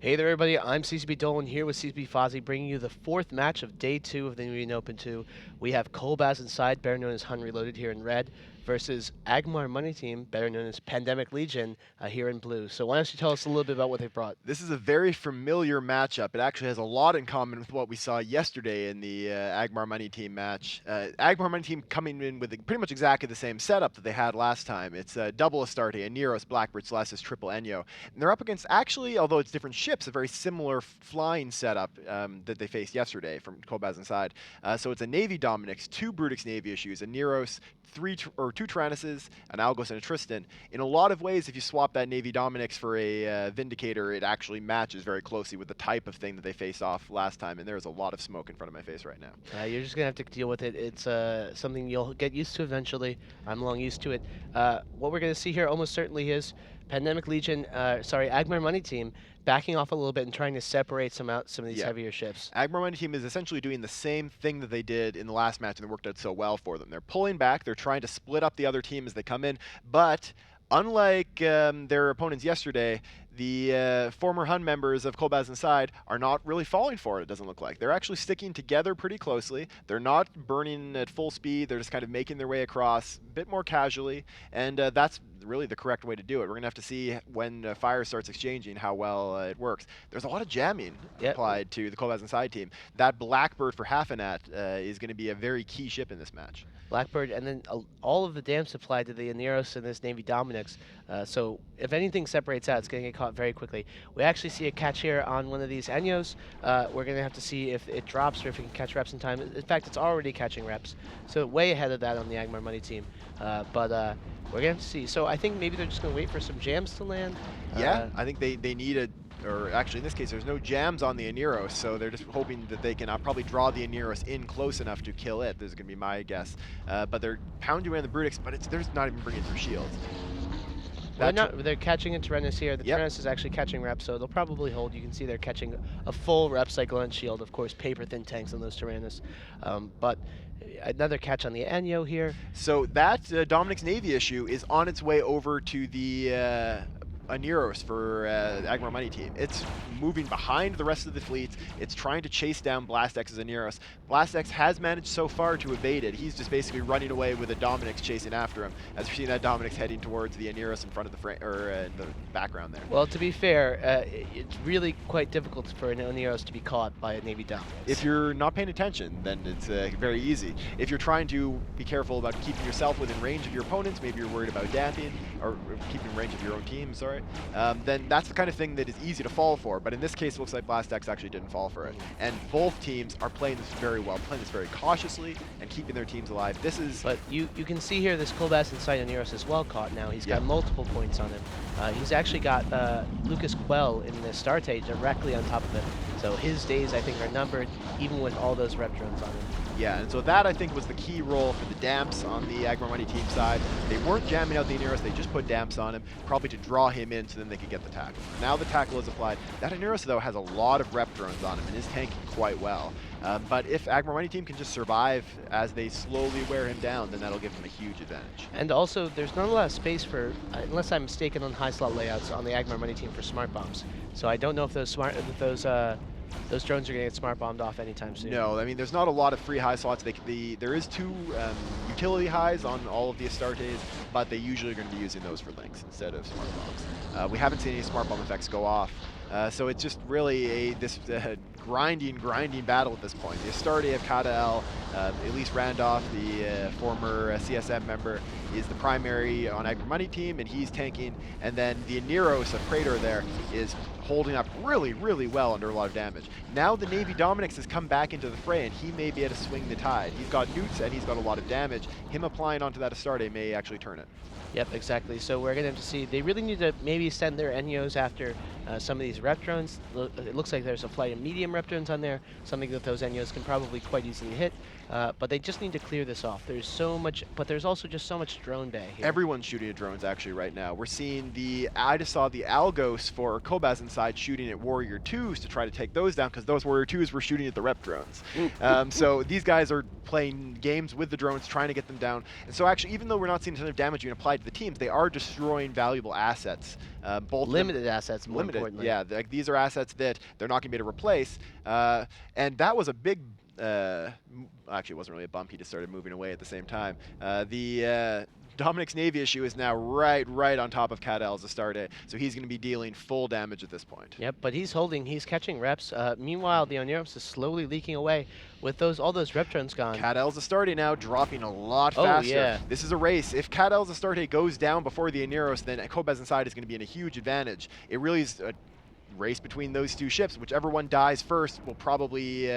Hey there, everybody. I'm CCB Dolan here with CCB Fozzie, bringing you the fourth match of Day 2 of the NEO2. We have Kolbasz inside, better known as Hun Reloaded here in red, versus Agmar Money Team, better known as Pandemic Legion, here in blue. So why don't you tell us a little bit about what they brought? This is a very familiar matchup. It actually has a lot in common with what we saw yesterday in the Agmar Money Team match. Agmar Money Team coming in with pretty much exactly the same setup that they had last time. It's double Astarte, a Neros, Blackbird, Celestis, triple NEO. And they're up against, actually, although it's different ships, a very similar flying setup that they faced yesterday from Kolbasz inside. So it's a Navy Dominix, two Brutix Navy issues, a Neros, two Tyrannuses, an Algos, and a Tristan. In a lot of ways, if you swap that Navy Dominix for a Vindicator, it actually matches very closely with the type of thing that they faced off last time, and there's a lot of smoke in front of my face right now. You're just going to have to deal with it. It's something you'll get used to eventually. I'm long used to it. What we're going to see here almost certainly is Pandemic Legion, Agmar Money Team, backing off a little bit and trying to separate some of these heavier ships. Agmar Money Team is essentially doing the same thing that they did in the last match, and it worked out so well for them. They're pulling back, they're trying to split up the other team as they come in, but unlike their opponents yesterday, the former Hun members of Kolbasz inside are not really falling for it doesn't look like. They're actually sticking together pretty closely. They're not burning at full speed. They're just kind of making their way across a bit more casually, and that's really the correct way to do it. We're going to have to see when fire starts exchanging how well it works. There's a lot of jamming applied to the Kolbasz inside team. That Blackbird for Halfanat is going to be a very key ship in this match. Blackbird, and then all of the damage applied to the Aneros and this Navy Dominix. So if anything separates out, it's going to get caught very quickly. We actually see a catch here on one of these Enyos. We're going to have to see if it drops or if it can catch reps in time. In fact, it's already catching reps, so way ahead of that on the Agmar Money Team. But we're going to have to see. So I think maybe they're just going to wait for some jams to land. Yeah, I think they need a... Or actually, in this case, there's no jams on the Aneros, so they're just hoping that they can probably draw the Aneros in close enough to kill it. This is going to be my guess. But they're pounding away on the Brutix, but they're not even bringing through shields. They're catching a Tyrannus here. The Tyrannus is actually catching reps, so they'll probably hold. You can see they're catching a full rep cycle and shield. Of course, paper-thin tanks on those Tyrannus. But another catch on the Enyo here. So that Dominic's Navy issue is on its way over to the Aneros for Agmar Money Team. It's moving behind the rest of the fleets. It's trying to chase down Blastex's Aneros. Blastex has managed so far to evade it. He's just basically running away with a Dominix chasing after him. As you're seeing that Dominix heading towards the Aneros in front of the frame or the background there. Well, to be fair, it's really quite difficult for an Aneros to be caught by a Navy Dominix. If you're not paying attention, then it's very easy. If you're trying to be careful about keeping yourself within range of your opponents, maybe you're worried about damping or keeping range of your own team, sorry. Then that's the kind of thing that is easy to fall for. But in this case, it looks like Blastex actually didn't fall for it. And both teams are playing this very well, playing this very cautiously and keeping their teams alive. This is... But you can see here this Kolbasz inside Aneros is well caught now. He's got multiple points on him. He's actually got Lucas Quell in the Astarte directly on top of him. So his days, I think, are numbered, even with all those rep drones on him. Yeah, and so that, I think, was the key role for the damps on the Agmar Money Team side. They weren't jamming out the Aneros, they just put damps on him, probably to draw him in so then they could get the tackle. Now the tackle is applied. That Aneros, though, has a lot of rep drones on him and is tanking quite well. But if Agmar Money Team can just survive as they slowly wear him down, then that'll give them a huge advantage. And also, there's not a lot of space for, unless I'm mistaken on high slot layouts on the Agmar Money Team for smart bombs. So I don't know if those those drones are going to get smart bombed off anytime soon. No, I mean, there's not a lot of free high slots. There is two utility highs on all of the Astartes, but they usually are going to be using those for links instead of smart bombs. We haven't seen any smart bomb effects go off. So it's just really this grinding battle at this point. The Astarte of Katael, Elise Randolph, the former CSM member, is the primary on Agmar Money Team, and he's tanking. And then the Aneros of Praetor there is holding up really, really well under a lot of damage. Now the Navy Dominix has come back into the fray, and he may be able to swing the tide. He's got newts, and he's got a lot of damage. Him applying onto that Astarte may actually turn it. Yep, exactly. So we're going to have to see. They really need to maybe send their Enyos after some of these rep drones. It looks like there's a flight of medium rep drones on there, something that those Enyos can probably quite easily hit. But they just need to clear this off. There's so much, but there's also just so much drone bay here. Everyone's shooting at drones actually right now. We're seeing I just saw the Algos for Kolbasz inside side shooting at Warrior 2s to try to take those down, because those Warrior 2s were shooting at the rep drones. So these guys are playing games with the drones, trying to get them down. And so actually, even though we're not seeing a ton of damage being applied to the teams, they are destroying valuable assets. Both Limited assets, more limited, importantly. yeah. Like, these are assets that they're not going to be able to replace. And that was a big. Actually, it wasn't really a bump. He just started moving away at the same time. The Dominic's Navy issue is now right on top of Cadel's Astarte, so he's going to be dealing full damage at this point. Yep, but he's holding, he's catching reps. Meanwhile, the Oneros is slowly leaking away with all those rep drones gone. Cadel's Astarte now dropping a lot faster. Yeah. This is a race. If Cadel's Astarte goes down before the Oneros, then Kolbasz inside is going to be in a huge advantage. It really is a race between those two ships. Whichever one dies first will probably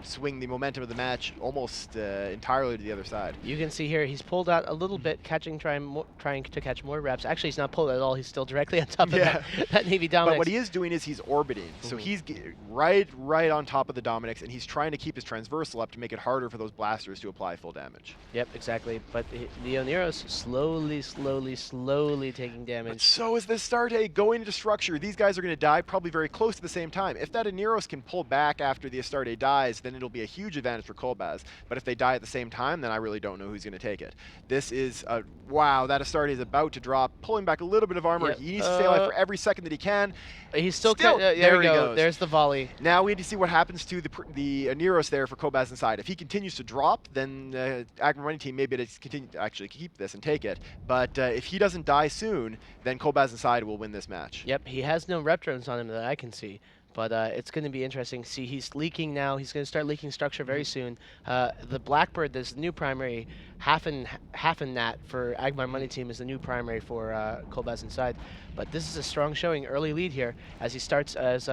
swing the momentum of the match almost entirely to the other side. You can see here he's pulled out a little bit, trying to catch more reps. Actually, he's not pulled at all. He's still directly on top of that Navy Dominix. But what he is doing is he's orbiting. So he's right on top of the Dominix, and he's trying to keep his transversal up to make it harder for those blasters to apply full damage. Yep, exactly. But the Oneros slowly taking damage. But so is the Astarte going into structure. These guys are going to die probably very close to the same time. If that Oneros can pull back after the Astarte dies, then it'll be a huge advantage for Kolbasz. But if they die at the same time, then I really don't know who's going to take it. This is wow, that Astarte is about to drop, pulling back a little bit of armor. Yep. He needs to stay alive for every second that he can. He's still there we go. There's the volley. Now we need to see what happens to the Oneros there for Kolbasz inside. If he continues to drop, then Agmar running team may be able to continue to actually keep this and take it. But if he doesn't die soon, then Kolbasz inside will win this match. Yep, he has no rep drones on him that I can see. But it's going to be interesting. See, he's leaking now. He's going to start leaking structure very soon. The Blackbird, this new primary, half and nat for Agmar Money Team is the new primary for Kolbasz inside. But this is a strong showing, early lead here as he starts as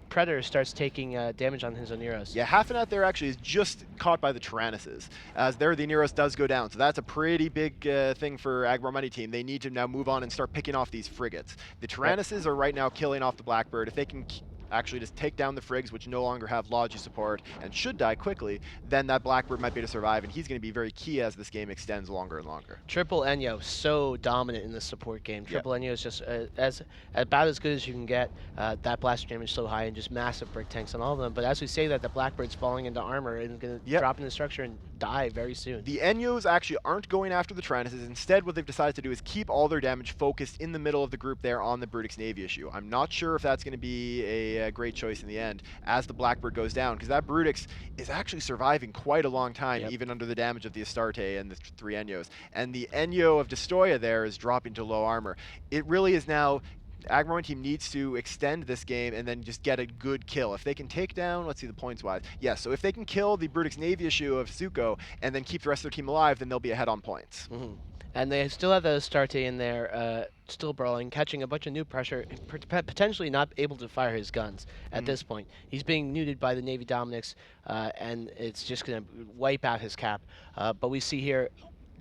Predator starts taking damage on his Oneros. Yeah, half an out there actually is just caught by the Tyrannuses. As there, the Oneros does go down. So that's a pretty big thing for Agmar Money Team. They need to now move on and start picking off these frigates. The Tyrannuses are right now killing off the Blackbird. If they can actually just take down the frigs, which no longer have Logi support and should die quickly, then that Blackbird might be able to survive, and he's going to be very key as this game extends longer and longer. Triple NEO, so dominant in the support game. Triple NEO is just about as good as you can get. That blaster damage so high and just massive brick tanks on all of them. But as we say that, the Blackbird's falling into armor and going to drop into structure and die very soon. The NEOs actually aren't going after the Tyrannuses. Instead, what they've decided to do is keep all their damage focused in the middle of the group there on the Brutix Navy issue. I'm not sure if that's going to be a great choice in the end as the Blackbird goes down, because that Brutix is actually surviving quite a long time, even under the damage of the Astarte and the 3 NEOs. And the NEO of Destoya there is dropping to low armor. It really is now Agmar team needs to extend this game and then just get a good kill. If they can take down, let's see the points wise. Yes, so if they can kill the Brutix Navy issue of Zuko and then keep the rest of their team alive, then they'll be ahead on points. And they still have the Astarte in there, still brawling, catching a bunch of new pressure, potentially not able to fire his guns at this point. He's being neutered by the Navy Dominix, and it's just going to wipe out his cap. But we see here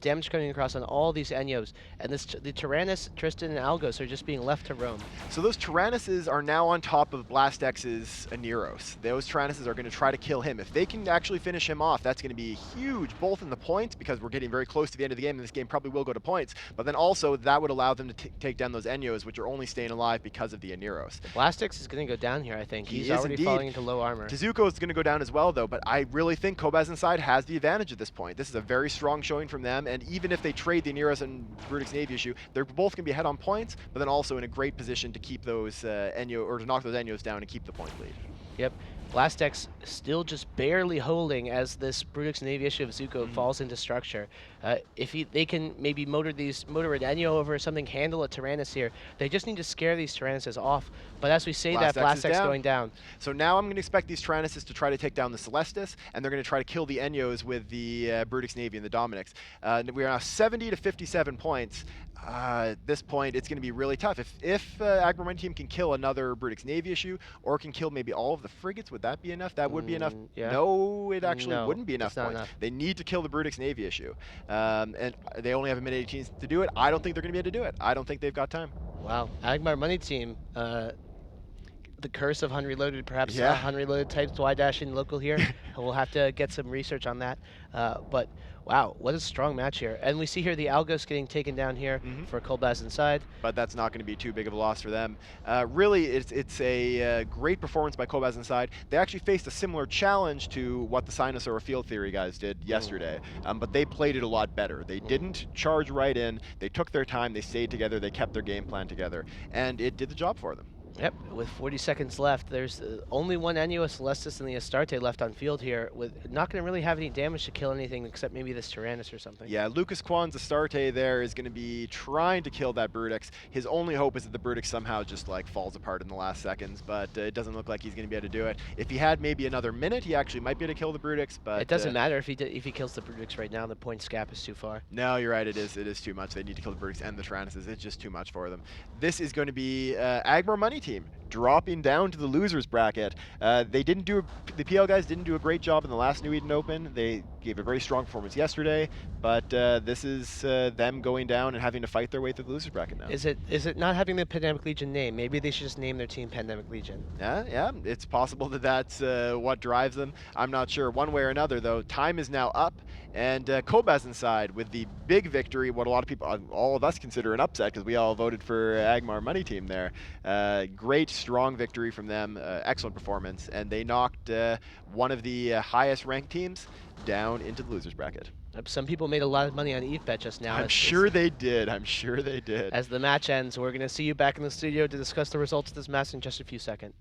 damage coming across on all these NEOs, and the Tyrannus, Tristan, and Algos are just being left to roam. So those Tyrannuses are now on top of Blastex's Oneros. Those Tyrannuses are going to try to kill him. If they can actually finish him off, that's going to be huge, both in the points, because we're getting very close to the end of the game, and this game probably will go to points, but then also that would allow them to take down those NEOs, which are only staying alive because of the Oneros. Blastex is going to go down here, I think. He's already falling into low armor. Tezuko is going to go down as well, though, but I really think Kolbasz inside has the advantage at this point. This is a very strong showing from them, and even if they trade the Oneros and Brutix Navy issue, they're both going to be ahead on points, but then also in a great position to keep those NEO, or to knock those NEOs down and keep the point lead. Yep. Blastex still just barely holding as this Brutix Navy issue of Zuko falls into structure. If they can maybe motor an NEO over or something, handle a Tyrannus here, they just need to scare these Tyrannuses off. But as we say that, Blastex going down. So now I'm going to expect these Tyrannuses to try to take down the Celestis, and they're going to try to kill the NEOs with the Brutix Navy and the Dominix. We are now 70 to 57 points. At this point, it's going to be really tough. If Agmar team can kill another Brutix Navy issue, or can kill maybe all of the frigates, would that be enough? That would be enough. Yeah. No, it actually wouldn't be enough points. Enough. They need to kill the Brutix Navy issue. And they only have a minute 18 to do it. I don't think they're going to be able to do it. I don't think they've got time. Wow. Agmar Money Team, the curse of Hun Reloaded, perhaps Yeah. Hun Reloaded types Y dash in local here. We'll have to get some research on that. But wow, what a strong match here. And we see here the Algos getting taken down here Mhm. for Kolbasz inside. But that's not going to be too big of a loss for them. Really, it's a great performance by Kolbasz inside. They actually faced a similar challenge to what the Sinosaur Field Theory guys did yesterday, but they played it a lot better. They didn't charge right in. They took their time. They stayed together. They kept their game plan together, and it did the job for them. Yep, with 40 seconds left, there's only one NEO Celestis and the Astarte left on field here, with not going to really have any damage to kill anything except maybe this Tyrannus or something. Yeah, Lucas Quan's Astarte there is going to be trying to kill that Brutex. His only hope is that the Brutex somehow just like falls apart in the last seconds, but it doesn't look like he's going to be able to do it. If he had maybe another minute, he actually might be able to kill the Brutex, but it doesn't matter if he kills the Brutex right now. The points gap is too far. No, you're right. It is too much. They need to kill the Brutex and the Tyrannuses. It's just too much for them. This is going to be Agmar Money Team dropping down to the losers bracket. The PL guys didn't do a great job in the last New Eden Open. They gave a very strong performance yesterday, but this is them going down and having to fight their way through the losers bracket now. Is it not having the Pandemic Legion name? Maybe they should just name their team Pandemic Legion. Yeah, it's possible that that's what drives them. I'm not sure. One way or another, though, time is now up, and Kolbasz inside with the big victory, what a lot of people, all of us consider an upset because we all voted for Agmar Money Team there. Great, strong victory from them, excellent performance, and they knocked one of the highest ranked teams down into the losers bracket. Some people made a lot of money on EveBet just now. I'm sure they did. I'm sure they did. As the match ends, we're going to see you back in the studio to discuss the results of this match in just a few seconds.